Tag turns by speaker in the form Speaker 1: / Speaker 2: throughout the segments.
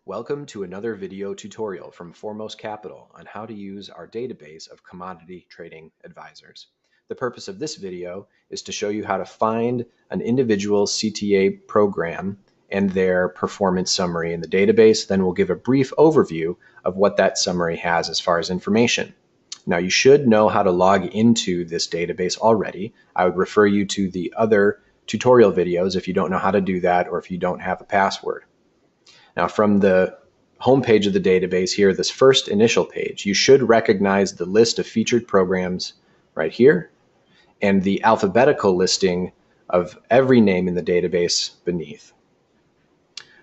Speaker 1: Welcome to another video tutorial from Foremost Capital on how to use our database of commodity trading advisors. The purpose of this video is to show you how to find an individual CTA program and their performance summary in the database. Then we'll give a brief overview of what that summary has as far as information. Now, you should know how to log into this database already. I would refer you to the other tutorial videos if you don't know how to do that or if you don't have a password. Now, from the home page of the database here, this first initial page, you should recognize the list of featured programs right here and the alphabetical listing of every name in the database beneath.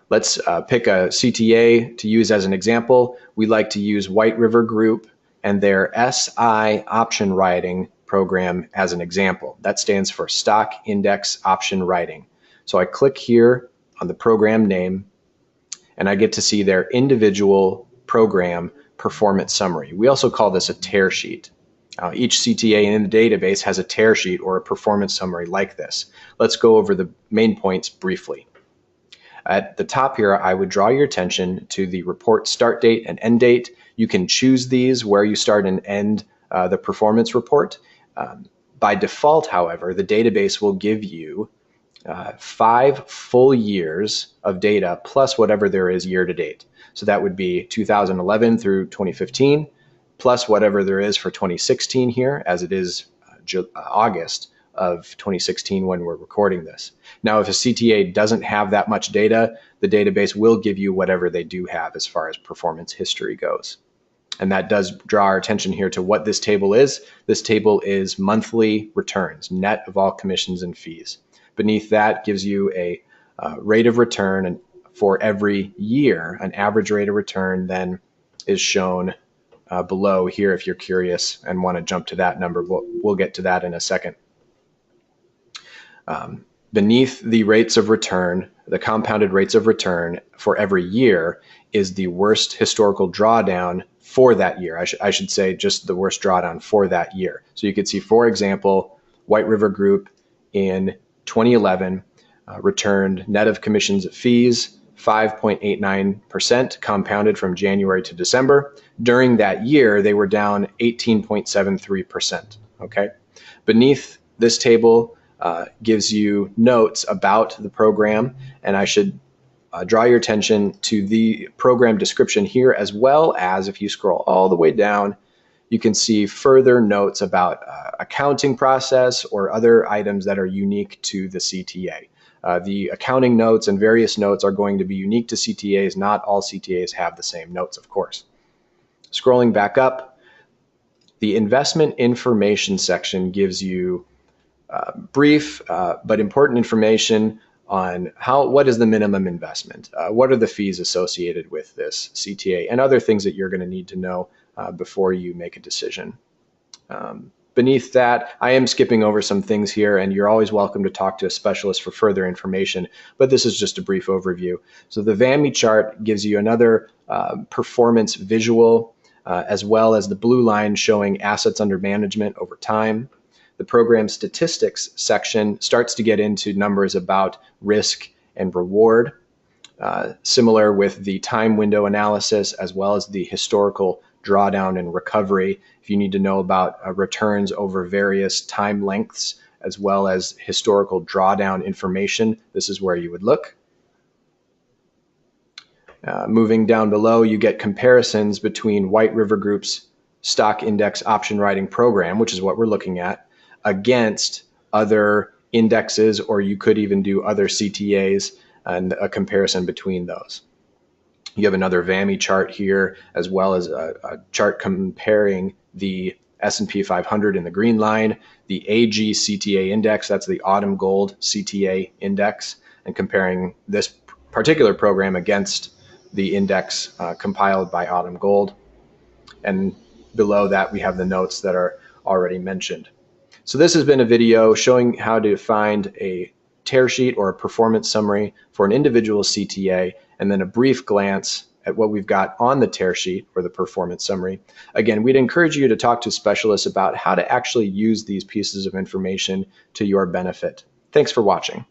Speaker 1: Let's pick a CTA to use as an example. We like to use White River Group and their SI option writing program as an example. That stands for Stock Index Option Writing. So I click here on the program name, and I get to see their individual program performance summary. We also call this a tear sheet. Each CTA in the database has a tear sheet or a performance summary like this. Let's go over the main points briefly. At the top here, I would draw your attention to the report start date and end date. You can choose these where you start and end the performance report. By default, however, the database will give you 5 full years of data plus whatever there is year to date. So that would be 2011 through 2015 plus whatever there is for 2016 here, as it is August of 2016 when we're recording this. Now, if a CTA doesn't have that much data, the database will give you whatever they do have as far as performance history goes. And that does draw our attention here to what this table is. This table is monthly returns, net of all commissions and fees. Beneath that gives you a rate of return for every year. An average rate of return then is shown below here if you're curious and want to jump to that number. We'll get to that in a second. Beneath the rates of return, the compounded rates of return for every year is the worst historical drawdown for that year. I should say just the worst drawdown for that year. So you could see, for example, White River Group in 2011 returned net of commissions and fees 5.89% compounded from January to December. During that year, they were down 18.73%. Okay. Beneath this table gives you notes about the program, and I should draw your attention to the program description here, as well as if you scroll all the way down, you can see further notes about accounting process or other items that are unique to the CTA. The accounting notes and various notes are going to be unique to CTAs. Not all CTAs have the same notes, of course. Scrolling back up, the investment information section gives you brief but important information on what is the minimum investment, what are the fees associated with this CTA, and other things that you're going to need to know before you make a decision. Beneath that, I am skipping over some things here, and you're always welcome to talk to a specialist for further information, but this is just a brief overview. So the VAMI chart gives you another performance visual, as well as the blue line showing assets under management over time. The program statistics section starts to get into numbers about risk and reward, similar with the time window analysis, as well as the historical drawdown and recovery. If you need to know about returns over various time lengths, as well as historical drawdown information, this is where you would look. Moving down below, you get comparisons between White River Group's stock index option writing program, which is what we're looking at, against other indexes, or you could even do other CTAs and a comparison between those. You have another VAMI chart here, as well as a chart comparing the S&P 500 in the green line, the AG CTA index, that's the autumn gold CTA index, and comparing this particular program against the index compiled by autumn gold. And below that, we have the notes that are already mentioned. So this has been a video showing how to find a tear sheet or a performance summary for an individual CTA, and then a brief glance at what we've got on the tear sheet or the performance summary. Again, we'd encourage you to talk to specialists about how to actually use these pieces of information to your benefit. Thanks for watching.